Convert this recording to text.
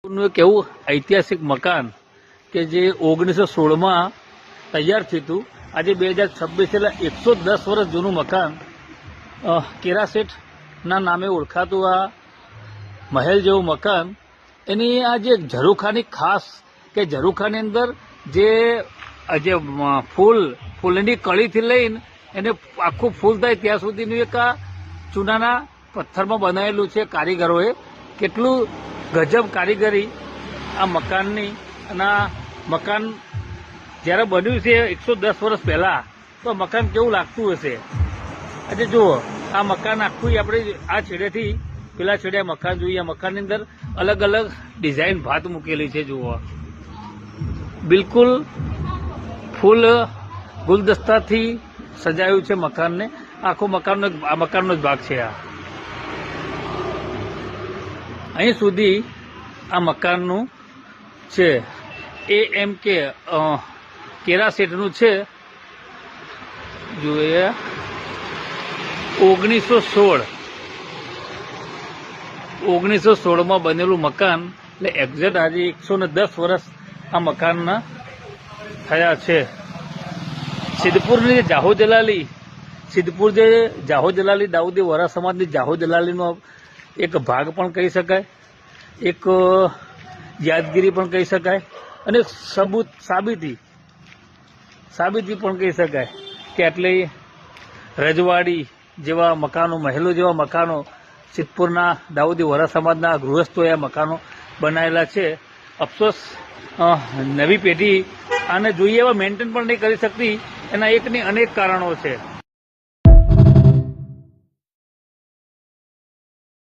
એક એવું ઐતિહાસિક મકાન કે જે 1916માં તૈયાર થયું હતું. આજે 2026 એટલે 110 વર્ષ જૂનું મકાન કેરાસેટના નામે ઓળખાતું આ મહેલ જેવું મકાન, એની આ જે ઝરૂખાની ખાસ કે ઝરૂખાની અંદર જે ફૂલની કળીથી લઈને એને આખું ફૂલ થાય ત્યાં સુધીનું એક આ ચૂનાના પથ્થરમાં બનાવેલું છે. કારીગરોએ કેટલું ગજબ કારીગરી આ મકાનની. અને આ મકાન જ્યારે બન્યું છે 110 વર્ષ પહેલાં, તો મકાન કેવું લાગતું હશે. આજે જુઓ આ મકાન આખું આપણે આ છેડેથી પેલા છેડે મકાન જોઈએ. મકાનની અંદર અલગ અલગ ડિઝાઇન ભાત મૂકેલી છે. જુઓ, બિલકુલ ફૂલ ગુલદસ્તાથી સજાયું છે મકાનને. આખું મકાનનો જ ભાગ છે આ. અહીં સુધી આ મકાનનું છે. એમ કે કેરાસેટનું છે. જોઈએ 1916માં બનેલું મકાન, એટલે એક્ઝેક્ટ આજે 110 વર્ષ આ મકાનના થયા છે. સિદ્ધપુરની જે જાહો જલાલી, સિદ્ધપુર જે જાહો જલાલી દાઉદી વરા સમાજની જાહો જલાલીનો એક ભાગ પણ કહી શકાય, એક યાદગીરી પણ કહી શકાય, અને સાબિતી પણ કહી શકાય કે આટલી રજવાડી જેવા મકાનો, મહેલો જેવા મકાનો સિદ્ધપુરના દાઉદી વરા સમાજના ગૃહસ્થોએ આ મકાનો બનાવેલા છે. અફસોસ નવી પેઢી આને જોઈએ એવા મેન્ટેન પણ નહીં કરી શકતી. એના એકની અનેક કારણો છે.